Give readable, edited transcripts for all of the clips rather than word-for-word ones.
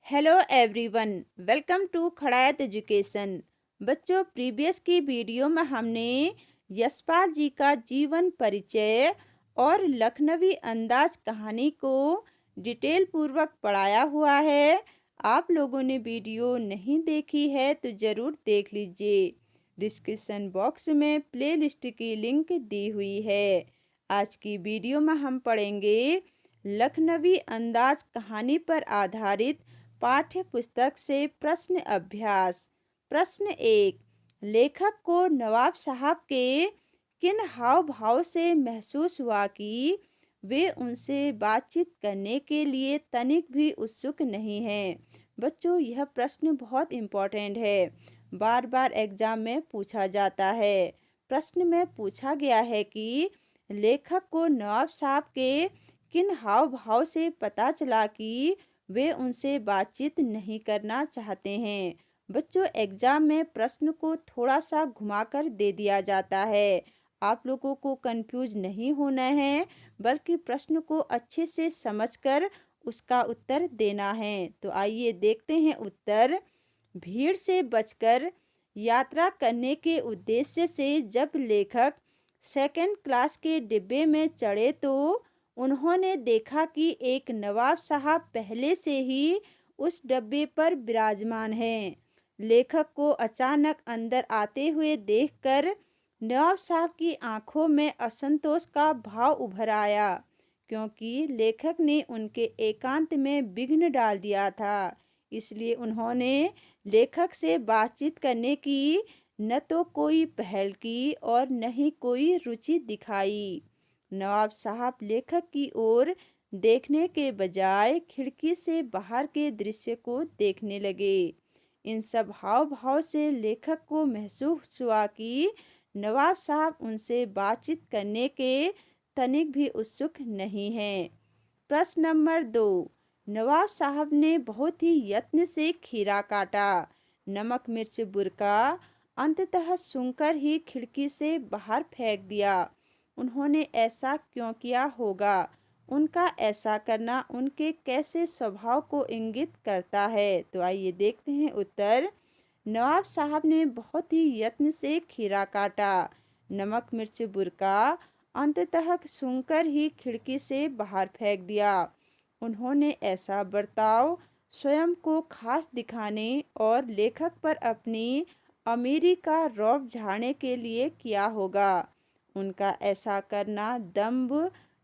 Hello everyone, welcome to Khadayat education. बच्चों, previous की video में हमने यशपाल जी का जीवन परिचय और लखनवी अंदाज कहानी को डिटेल पूर्वक पढ़ाया हुआ है। आप लोगों ने वीडियो नहीं देखी है तो ज़रूर देख लीजिए। डिस्क्रिप्शन बॉक्स में प्लेलिस्ट की लिंक दी हुई है। आज की वीडियो में हम पढ़ेंगे लखनवी अंदाज कहानी पर आधारित पाठ्य पुस्तक से प्रश्न अभ्यास। प्रश्न 1। लेखक को नवाब साहब के किन हाव भाव से महसूस हुआ कि वे उनसे बातचीत करने के लिए तनिक भी उत्सुक नहीं हैं। बच्चों, यह प्रश्न बहुत इम्पोर्टेंट है, बार बार एग्जाम में पूछा जाता है। प्रश्न में पूछा गया है कि लेखक को नवाब साहब के किन हाव भाव से पता चला कि वे उनसे बातचीत नहीं करना चाहते हैं। बच्चों, एग्जाम में प्रश्न को थोड़ा सा घुमाकर दे दिया जाता है। आप लोगों को कंफ्यूज नहीं होना है, बल्कि प्रश्न को अच्छे से समझकर उसका उत्तर देना है। तो आइए देखते हैं उत्तर। भीड़ से बचकर यात्रा करने के उद्देश्य से जब लेखक सेकंड क्लास के डिब्बे में चढ़े तो उन्होंने देखा कि एक नवाब साहब पहले से ही उस डब्बे पर विराजमान हैं। लेखक को अचानक अंदर आते हुए देखकर नवाब साहब की आंखों में असंतोष का भाव उभर आया, क्योंकि लेखक ने उनके एकांत में विघ्न डाल दिया था। इसलिए उन्होंने लेखक से बातचीत करने की न तो कोई पहल की और न ही कोई रुचि दिखाई। नवाब साहब लेखक की ओर देखने के बजाय खिड़की से बाहर के दृश्य को देखने लगे। इन सब हाव भाव से लेखक को महसूस हुआ कि नवाब साहब उनसे बातचीत करने के तनिक भी उत्सुक नहीं हैं। प्रश्न नंबर 2। नवाब साहब ने बहुत ही यत्न से खीरा काटा, नमक मिर्च बुरका, अंततः सूंघकर ही खिड़की से बाहर फेंक दिया। उन्होंने ऐसा क्यों किया होगा? उनका ऐसा करना उनके कैसे स्वभाव को इंगित करता है? तो आइए देखते हैं उत्तर। नवाब साहब ने बहुत ही यत्न से खीरा काटा, नमक मिर्च बुरका, अंततः सूंघकर ही खिड़की से बाहर फेंक दिया। उन्होंने ऐसा बर्ताव स्वयं को खास दिखाने और लेखक पर अपनी अमीरी का रौब झाड़ने के लिए किया होगा। उनका ऐसा करना दंभ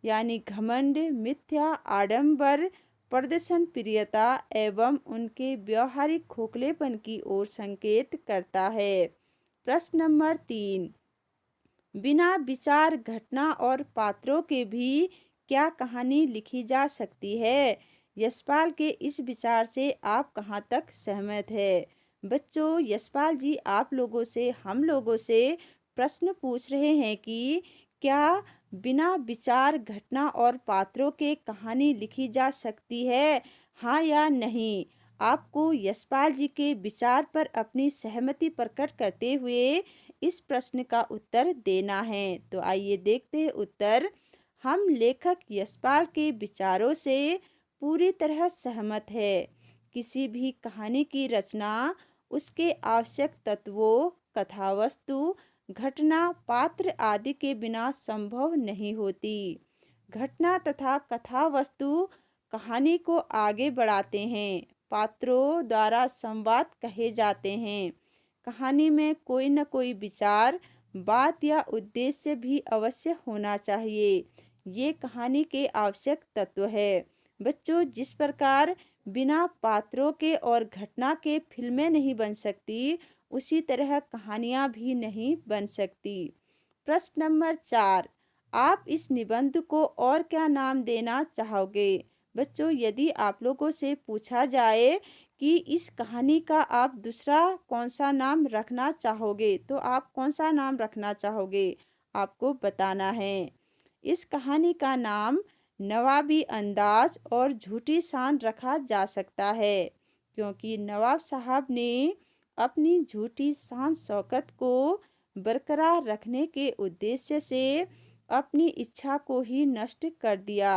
यानी घमंड, मिथ्या आडंबर, प्रदर्शन प्रियता एवं उनके व्यवहारिक खोखलेपन की ओर संकेत करता है। प्रश्न नंबर 3। बिना विचार घटना और पात्रों के भी क्या कहानी लिखी जा सकती है? यशपाल के इस विचार से आप कहाँ तक सहमत है? बच्चों, यशपाल जी आप लोगों से, हम लोगों से प्रश्न पूछ रहे हैं कि क्या बिना विचार घटना और पात्रों के कहानी लिखी जा सकती है, हाँ या नहीं? आपको यशपाल जी के विचार पर अपनी सहमति प्रकट करते हुए इस प्रश्न का उत्तर देना है। तो आइए देखते हैं उत्तर। हम लेखक यशपाल के विचारों से पूरी तरह सहमत है। किसी भी कहानी की रचना उसके आवश्यक तत्वों, कथावस्तु, घटना, पात्र आदि के बिना संभव नहीं होती। घटना तथा कथावस्तु कहानी को आगे बढ़ाते हैं। पात्रों द्वारा संवाद कहे जाते हैं। कहानी में कोई न कोई विचार, बात या उद्देश्य भी अवश्य होना चाहिए। ये कहानी के आवश्यक तत्व है। बच्चों, जिस प्रकार बिना पात्रों के और घटना के फिल्में नहीं बन सकती, उसी तरह कहानियाँ भी नहीं बन सकती। प्रश्न नंबर 4। आप इस निबंध को और क्या नाम देना चाहोगे? बच्चों, यदि आप लोगों से पूछा जाए कि इस कहानी का आप दूसरा कौन सा नाम रखना चाहोगे, तो आप कौन सा नाम रखना चाहोगे? आपको बताना है। इस कहानी का नाम नवाबी अंदाज और झूठी शान रखा जा सकता है, क्योंकि नवाब साहब ने अपनी झूठी शान शौकत को बरकरार रखने के उद्देश्य से अपनी इच्छा को ही नष्ट कर दिया।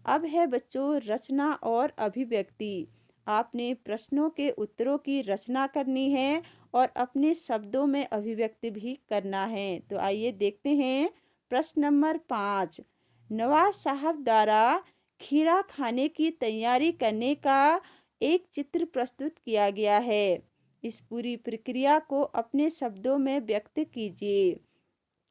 अब है बच्चों रचना और अभिव्यक्ति। आपने प्रश्नों के उत्तरों की रचना करनी है और अपने शब्दों में अभिव्यक्ति भी करना है। तो आइए देखते हैं प्रश्न नंबर 5। नवाब साहब द्वारा खीरा खाने की तैयारी करने का एक चित्र प्रस्तुत किया गया है। इस पूरी प्रक्रिया को अपने शब्दों में व्यक्त कीजिए।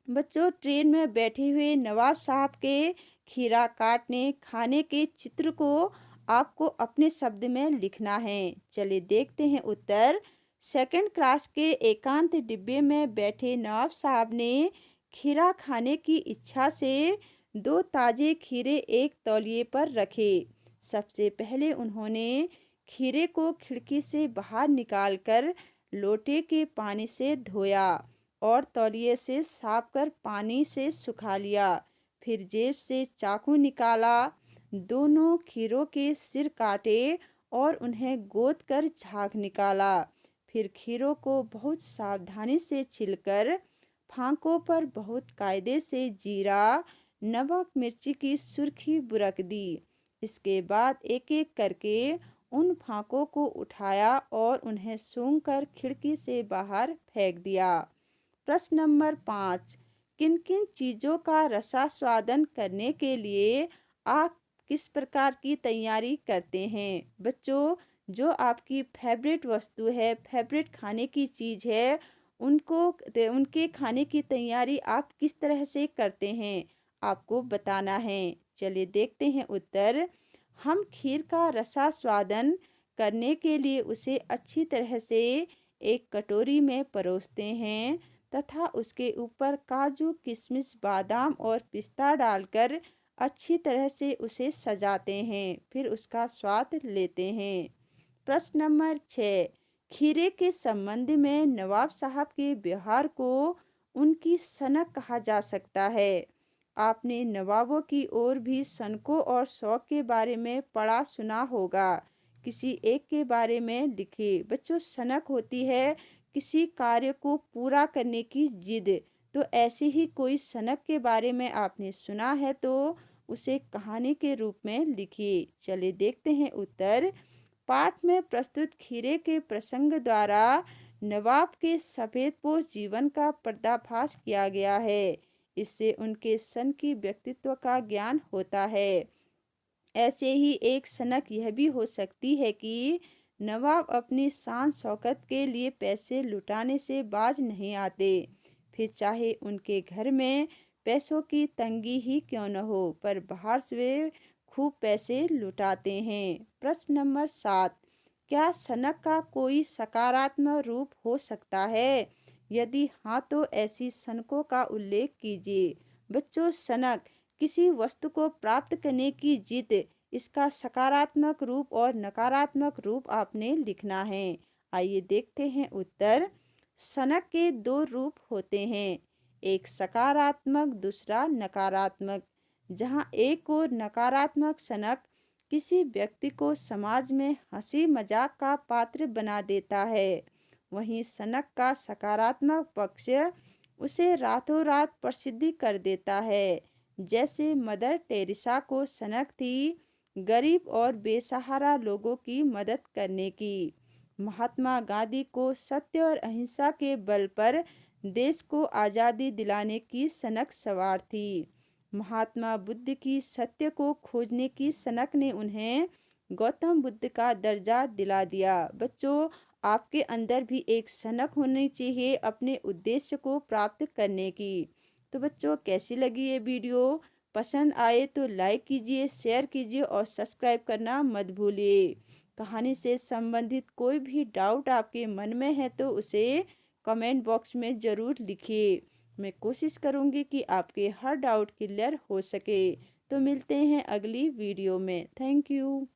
बच्चों, ट्रेन में बैठे हुए नवाब साहब के खीरा काटने खाने के चित्र को आपको अपने शब्द में लिखना है। चलिए देखते हैं उत्तर। सेकंड क्लास के एकांत डिब्बे में बैठे नवाब साहब ने खीरा खाने की इच्छा से 2 ताजे खीरे एक तौलिए पर रखे। सबसे पहले उन्होंने खीरे को खिड़की से बाहर निकालकर लोटे के पानी से धोया और तौलिए से साफ कर पानी से सुखा लिया। फिर जेब से चाकू निकाला, दोनों खीरों के सिर काटे और उन्हें गोद कर झाग निकाला। फिर खीरों को बहुत सावधानी से छिलकर फांकों पर बहुत कायदे से जीरा, नमक, मिर्ची की सुर्खी बुरक दी। इसके बाद एक एक करके उन फांकों को उठाया और उन्हें सूंघकर खिड़की से बाहर फेंक दिया। प्रश्न नंबर 5। किन किन चीज़ों का रसास्वादन करने के लिए आप किस प्रकार की तैयारी करते हैं? बच्चों, जो आपकी फेवरेट वस्तु है, फेवरेट खाने की चीज़ है, उनके खाने की तैयारी आप किस तरह से करते हैं, आपको बताना है। चलिए देखते हैं उत्तर। हम खीर का रसास्वादन करने के लिए उसे अच्छी तरह से एक कटोरी में परोसते हैं तथा उसके ऊपर काजू, किशमिश, बादाम और पिस्ता डालकर अच्छी तरह से उसे सजाते हैं। फिर उसका स्वाद लेते हैं। प्रश्न नंबर 6। खीरे के संबंध में नवाब साहब के व्यवहार को उनकी सनक कहा जा सकता है। आपने नवाबों की ओर भी सनकों और शौक के बारे में पढ़ा सुना होगा। किसी एक के बारे में लिखिए। बच्चों, सनक होती है किसी कार्य को पूरा करने की जिद। तो ऐसी ही कोई सनक के बारे में आपने सुना है तो उसे कहानी के रूप में लिखिए। चलिए देखते हैं उत्तर। पाठ में प्रस्तुत खीरे के प्रसंग द्वारा नवाब के सफेदपोश जीवन का पर्दाफाश किया गया है। इससे उनके सन की व्यक्तित्व का ज्ञान होता है। ऐसे ही एक सनक यह भी हो सकती है कि नवाब अपनी शान शौकत के लिए पैसे लुटाने से बाज नहीं आते, फिर चाहे उनके घर में पैसों की तंगी ही क्यों न हो, पर बाहर से वे खूब पैसे लुटाते हैं। प्रश्न नंबर 7। क्या सनक का कोई सकारात्मक रूप हो सकता है? यदि हाँ तो ऐसी सनकों का उल्लेख कीजिए। बच्चों, सनक किसी वस्तु को प्राप्त करने की जिद, इसका सकारात्मक रूप और नकारात्मक रूप आपने लिखना है। आइए देखते हैं उत्तर। सनक के 2 रूप होते हैं, एक सकारात्मक, दूसरा नकारात्मक। जहाँ एक और नकारात्मक सनक किसी व्यक्ति को समाज में हंसी मजाक का पात्र बना देता है, वहीं सनक का सकारात्मक पक्ष उसे रातों रात प्रसिद्धि कर देता है। जैसे मदर टेरेसा को सनक थी गरीब और बेसहारा लोगों की मदद करने की। महात्मा गांधी को सत्य और अहिंसा के बल पर देश को आज़ादी दिलाने की सनक सवार थी। महात्मा बुद्ध की सत्य को खोजने की सनक ने उन्हें गौतम बुद्ध का दर्जा दिला दिया। बच्चों, आपके अंदर भी एक सनक होनी चाहिए अपने उद्देश्य को प्राप्त करने की। तो बच्चों, कैसी लगी ये वीडियो? पसंद आए तो लाइक कीजिए, शेयर कीजिए और सब्सक्राइब करना मत भूलिए। कहानी से संबंधित कोई भी डाउट आपके मन में है तो उसे कमेंट बॉक्स में ज़रूर लिखिए। मैं कोशिश करूँगी कि आपके हर डाउट क्लियर हो सके। तो मिलते हैं अगली वीडियो में। Thank you.